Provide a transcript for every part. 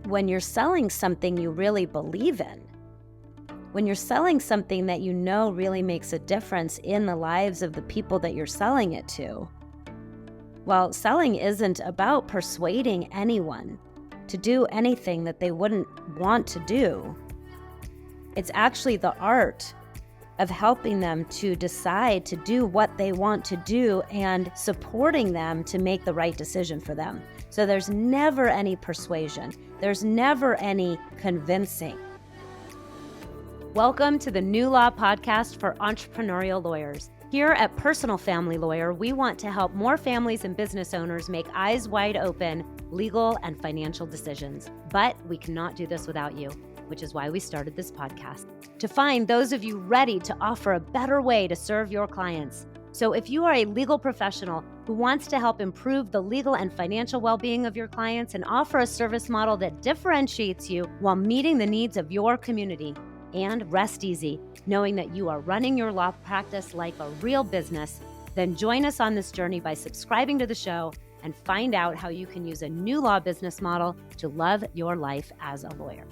when you're selling something you really believe in, when you're selling something that you know really makes a difference in the lives of the people that you're selling it to, well, selling isn't about persuading anyone to do anything that they wouldn't want to do. It's actually the art of helping them to decide to do what they want to do and supporting them to make the right decision for them. So there's never any persuasion. There's never any convincing. Welcome to the New Law Podcast for entrepreneurial lawyers. Here at Personal Family Lawyer, we want to help more families and business owners make eyes wide open legal and financial decisions. But we cannot do this without you, which is why we started this podcast, to find those of you ready to offer a better way to serve your clients. So if you are a legal professional who wants to help improve the legal and financial well-being of your clients and offer a service model that differentiates you while meeting the needs of your community, and rest easy knowing that you are running your law practice like a real business, then join us on this journey by subscribing to the show and find out how you can use a new law business model to love your life as a lawyer.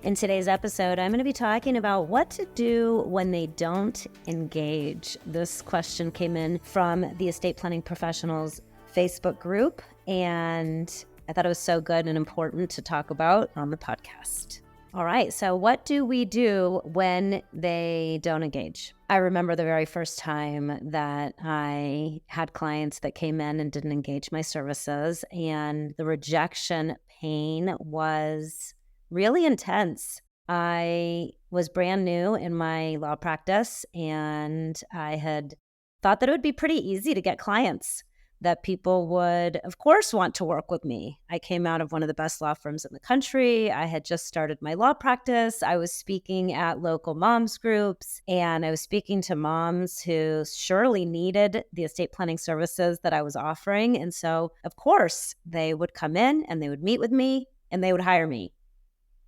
In today's episode, I'm going to be talking about what to do when they don't engage. This question came in from the Estate Planning Professionals Facebook group, and I thought it was so good and important to talk about on the podcast. All right, so what do we do when they don't engage? I remember the very first time that I had clients that came in and didn't engage my services, and the rejection pain was really intense. I was brand new in my law practice, and I had thought that it would be pretty easy to get clients, that people would, of course, want to work with me. I came out of one of the best law firms in the country. I had just started my law practice. I was speaking at local moms groups, and I was speaking to moms who surely needed the estate planning services that I was offering. And so, of course, they would come in and they would meet with me and they would hire me.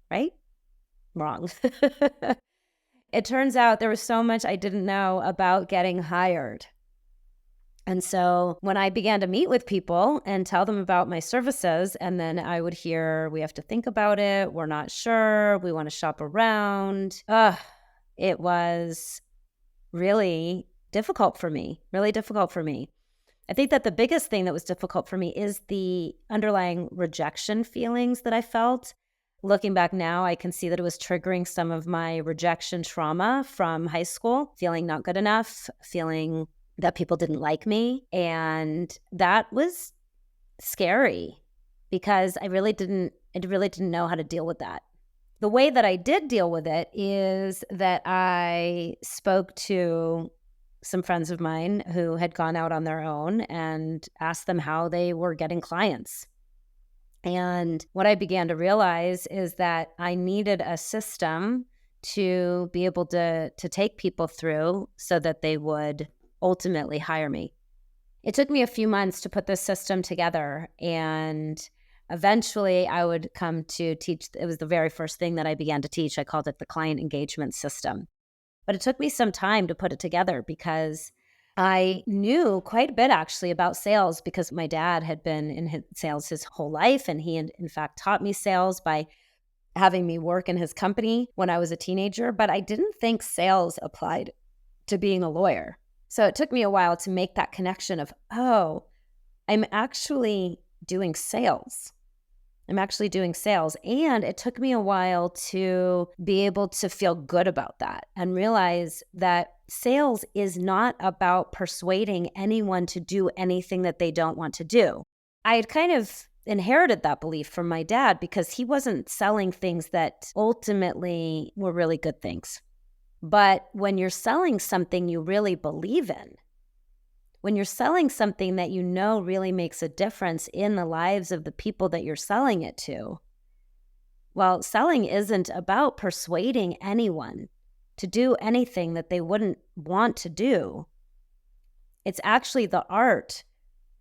Right? Wrong. It turns out there was so much I didn't know about getting hired. And so when I began to meet with people and tell them about my services, and then I would hear, we have to think about it, we're not sure, we want to shop around. It was really difficult for me, I think that the biggest thing that was difficult for me is the underlying rejection feelings that I felt. Looking back now, I can see that it was triggering some of my rejection trauma from high school, feeling not good enough, feeling that people didn't like me. And that was scary because I really didn't know how to deal with that. The way that I did deal with it is that I spoke to some friends of mine who had gone out on their own and asked them how they were getting clients. And what I began to realize is that I needed a system to be able to take people through so that they would ultimately hire me. It took me a few months to put this system together, and eventually I would come to teach. It was the very first thing that I began to teach. I called it the client engagement system. But it took me some time to put it together because I knew quite a bit actually about sales because my dad had been in sales his whole life, and he in fact taught me sales by having me work in his company when I was a teenager, but I didn't think sales applied to being a lawyer. So it took me a while to make that connection of, oh, I'm actually doing sales. And it took me a while to be able to feel good about that and realize that sales is not about persuading anyone to do anything that they don't want to do. I had kind of inherited that belief from my dad because he wasn't selling things that ultimately were really good things. But when you're selling something you really believe in, when you're selling something that you know really makes a difference in the lives of the people that you're selling it to, well, selling isn't about persuading anyone to do anything that they wouldn't want to do. It's actually the art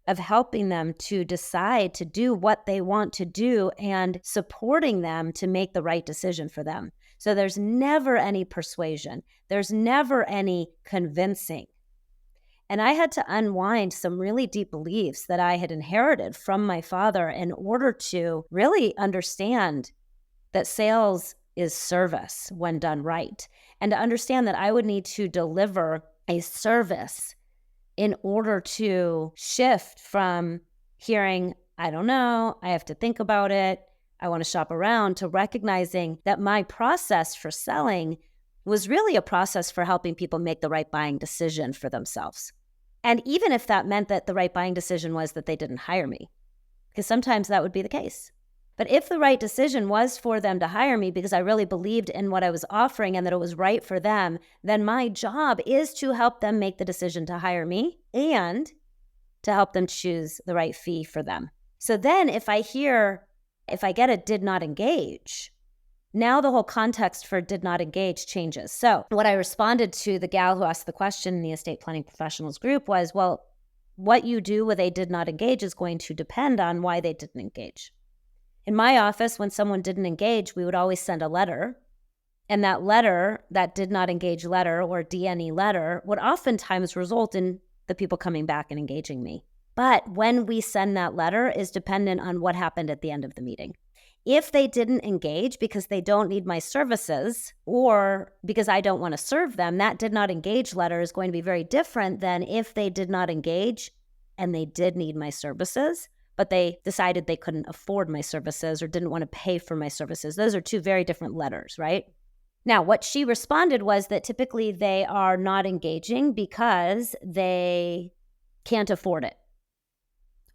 of helping them to decide to do what they want to do and supporting them to make the right decision for them. So there's never any persuasion. There's never any convincing. And I had to unwind some really deep beliefs that I had inherited from my father in order to really understand that sales is service when done right, and to understand that I would need to deliver a service in order to shift from hearing, I don't know, I have to think about it, I want to shop around, to recognizing that my process for selling was really a process for helping people make the right buying decision for themselves. And even if that meant that the right buying decision was that they didn't hire me, because sometimes that would be the case. But if the right decision was for them to hire me because I really believed in what I was offering and that it was right for them, then my job is to help them make the decision to hire me and to help them choose the right fee for them. So then if I get a did not engage, now the whole context for did not engage changes. So what I responded to the gal who asked the question in the estate planning professionals group was, well, what you do with a did not engage is going to depend on why they didn't engage. In my office, when someone didn't engage, we would always send a letter. And that letter, that did not engage letter or DNE letter, would oftentimes result in the people coming back and engaging me. But when we send that letter is dependent on what happened at the end of the meeting. If they didn't engage because they don't need my services or because I don't want to serve them, that did not engage letter is going to be very different than if they did not engage and they did need my services, but they decided they couldn't afford my services or didn't want to pay for my services. Those are two very different letters, right? Now, what she responded was that typically they are not engaging because they can't afford it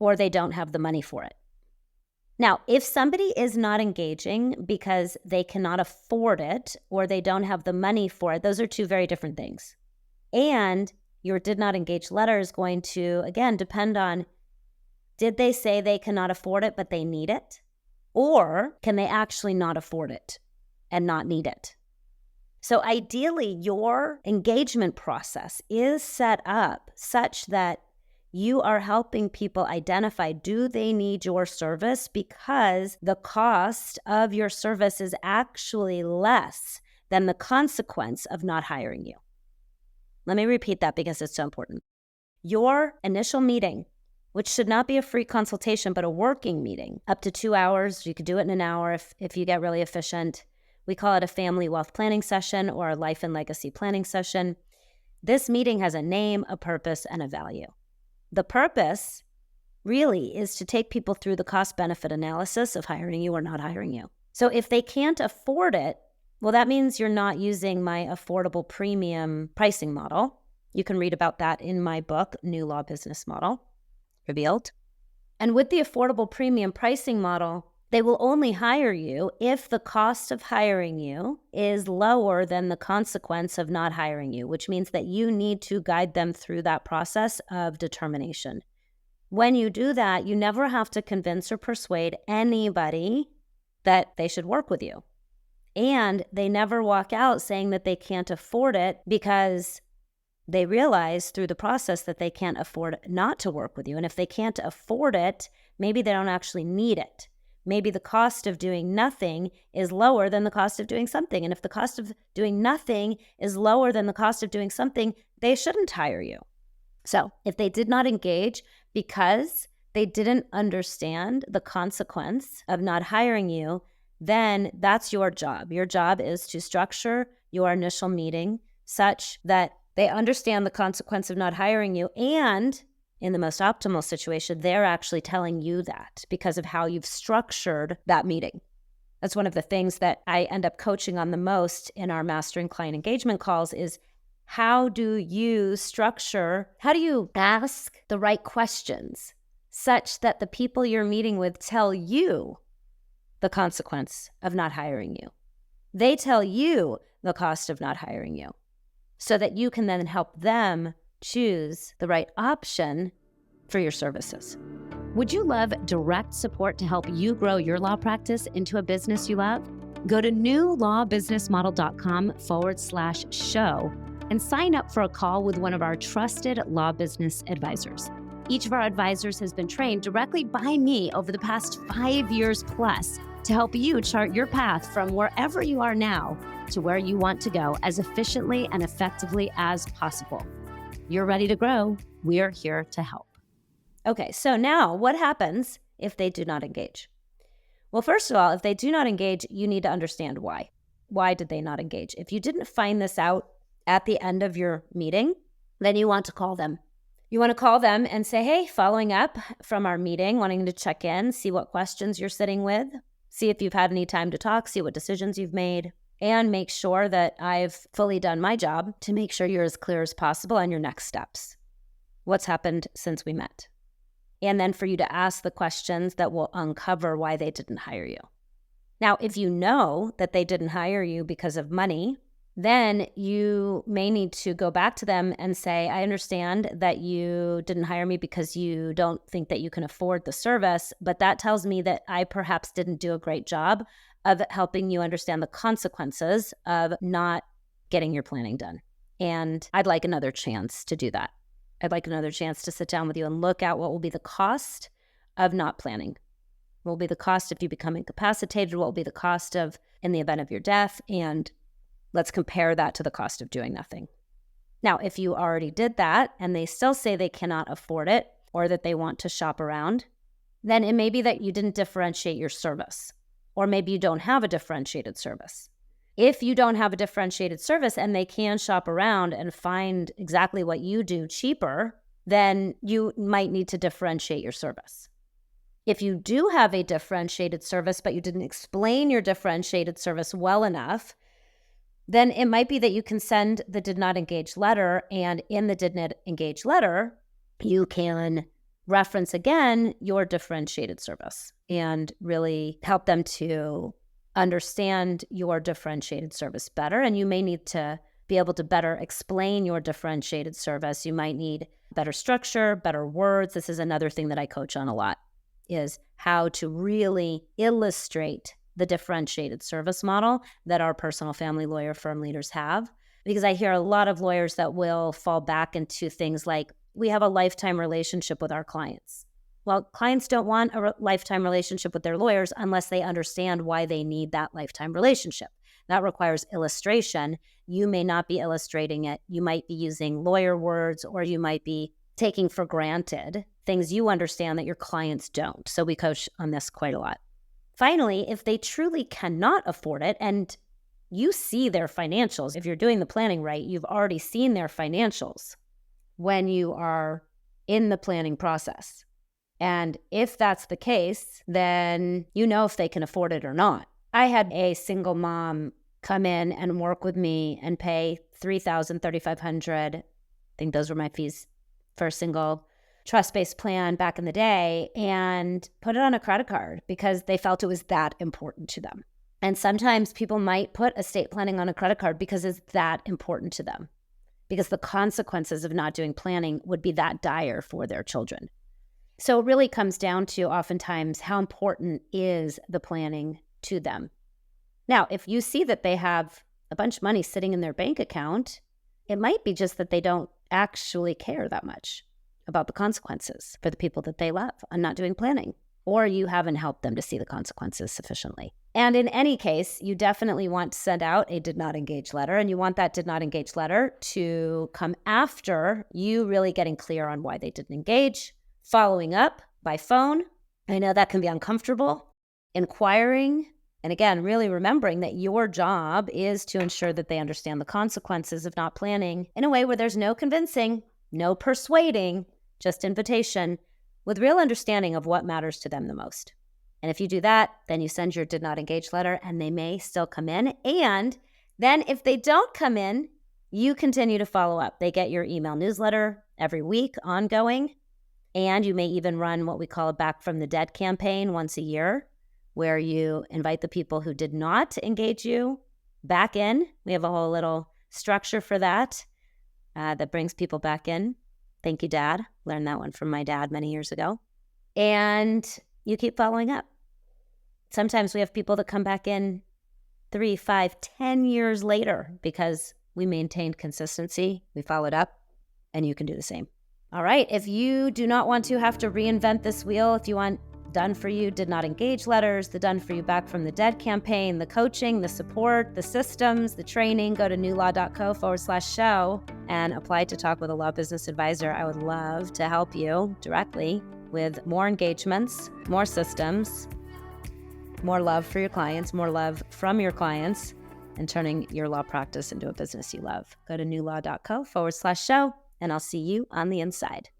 or they don't have the money for it. Now, if somebody is not engaging because they cannot afford it or they don't have the money for it, those are two very different things. And your did not engage letter is going to, again, depend on, did they say they cannot afford it but they need it? Or can they actually not afford it and not need it? So ideally, your engagement process is set up such that you are helping people identify, do they need your service because the cost of your service is actually less than the consequence of not hiring you. Let me repeat that because it's so important. Your initial meeting, which should not be a free consultation, but a working meeting, up to 2 hours. You could do it in an hour if you get really efficient. We call it a family wealth planning session or a life and legacy planning session. This meeting has a name, a purpose, and a value. The purpose really is to take people through the cost-benefit analysis of hiring you or not hiring you. So if they can't afford it, well, that means you're not using my affordable premium pricing model. You can read about that in my book, New Law Business Model Revealed. And with the affordable premium pricing model, they will only hire you if the cost of hiring you is lower than the consequence of not hiring you, which means that you need to guide them through that process of determination. When you do that, you never have to convince or persuade anybody that they should work with you. And they never walk out saying that they can't afford it because they realize through the process that they can't afford not to work with you. And if they can't afford it, maybe they don't actually need it. Maybe the cost of doing nothing is lower than the cost of doing something. And if the cost of doing nothing is lower than the cost of doing something, they shouldn't hire you. So if they did not engage because they didn't understand the consequence of not hiring you, then that's your job. Your job is to structure your initial meeting such that they understand the consequence of not hiring you, and in the most optimal situation, they're actually telling you that because of how you've structured that meeting. That's one of the things that I end up coaching on the most in our Mastering Client Engagement calls is how do you ask the right questions such that the people you're meeting with tell you the consequence of not hiring you. They tell you the cost of not hiring you so that you can then help them choose the right option for your services. Would you love direct support to help you grow your law practice into a business you love? Go to newlawbusinessmodel.com/show and sign up for a call with one of our trusted law business advisors. Each of our advisors has been trained directly by me over the past 5 years plus to help you chart your path from wherever you are now to where you want to go as efficiently and effectively as possible. You're ready to grow. We're here to help. Okay, so now what happens if they do not engage? Well, first of all, if they do not engage, you need to understand why. Why did they not engage? If you didn't find this out at the end of your meeting, then you want to call them. You want to call them and say, hey, following up from our meeting, wanting to check in, see what questions you're sitting with, see if you've had any time to talk, see what decisions you've made, and make sure that I've fully done my job to make sure you're as clear as possible on your next steps. What's happened since we met? And then for you to ask the questions that will uncover why they didn't hire you. Now, if you know that they didn't hire you because of money, then you may need to go back to them and say, I understand that you didn't hire me because you don't think that you can afford the service, but that tells me that I perhaps didn't do a great job of helping you understand the consequences of not getting your planning done. And I'd like another chance to do that. I'd like another chance to sit down with you and look at what will be the cost of not planning. What will be the cost if you become incapacitated? What will be the cost of in the event of your death? And let's compare that to the cost of doing nothing. Now, if you already did that and they still say they cannot afford it or that they want to shop around, then it may be that you didn't differentiate your service, or maybe you don't have a differentiated service. If you don't have a differentiated service and they can shop around and find exactly what you do cheaper, then you might need to differentiate your service. If you do have a differentiated service, but you didn't explain your differentiated service well enough, then it might be that you can send the did not engage letter, and in the did not engage letter, you can reference again your differentiated service and really help them to understand your differentiated service better. And you may need to be able to better explain your differentiated service. You might need better structure, better words. This is another thing that I coach on a lot, is how to really illustrate the differentiated service model that our personal family lawyer firm leaders have. Because I hear a lot of lawyers that will fall back into things like, we have a lifetime relationship with our clients. Well, clients don't want a lifetime relationship with their lawyers unless they understand why they need that lifetime relationship. That requires illustration. You may not be illustrating it. You might be using lawyer words, or you might be taking for granted things you understand that your clients don't. So we coach on this quite a lot. Finally, if they truly cannot afford it, and you see their financials, if you're doing the planning right, you've already seen their financials when you are in the planning process. And if that's the case, then you know if they can afford it or not. I had a single mom come in and work with me and pay $3,000, $3,500. I think those were my fees for a single trust-based plan back in the day, and put it on a credit card because they felt it was that important to them. And sometimes people might put estate planning on a credit card because it's that important to them, because the consequences of not doing planning would be that dire for their children. So it really comes down to oftentimes how important is the planning to them. Now, if you see that they have a bunch of money sitting in their bank account, it might be just that they don't actually care that much about the consequences for the people that they love on not doing planning, or you haven't helped them to see the consequences sufficiently. And in any case, you definitely want to send out a did not engage letter, and you want that did not engage letter to come after you really getting clear on why they didn't engage, following up by phone. I know that can be uncomfortable, inquiring, and again, really remembering that your job is to ensure that they understand the consequences of not planning in a way where there's no convincing, no persuading, just invitation, with real understanding of what matters to them the most. And if you do that, then you send your did not engage letter, and they may still come in. And then if they don't come in, you continue to follow up. They get your email newsletter every week, ongoing. And you may even run what we call a Back from the Dead campaign once a year, where you invite the people who did not engage you back in. We have a whole little structure for that that brings people back in. Thank you, Dad. Learned that one from my dad many years ago. And you keep following up. Sometimes we have people that come back in 3, 5, 10 years later because we maintained consistency, we followed up, and you can do the same. All right, if you do not want to have to reinvent this wheel, if you want done for you, did not engage letters, the done for you back from the dead campaign, the coaching, the support, the systems, the training, go to newlaw.co/show and apply to talk with a law business advisor. I would love to help you directly with more engagements, more systems, more love for your clients, more love from your clients, and turning your law practice into a business you love. Go to newlaw.co/show and I'll see you on the inside.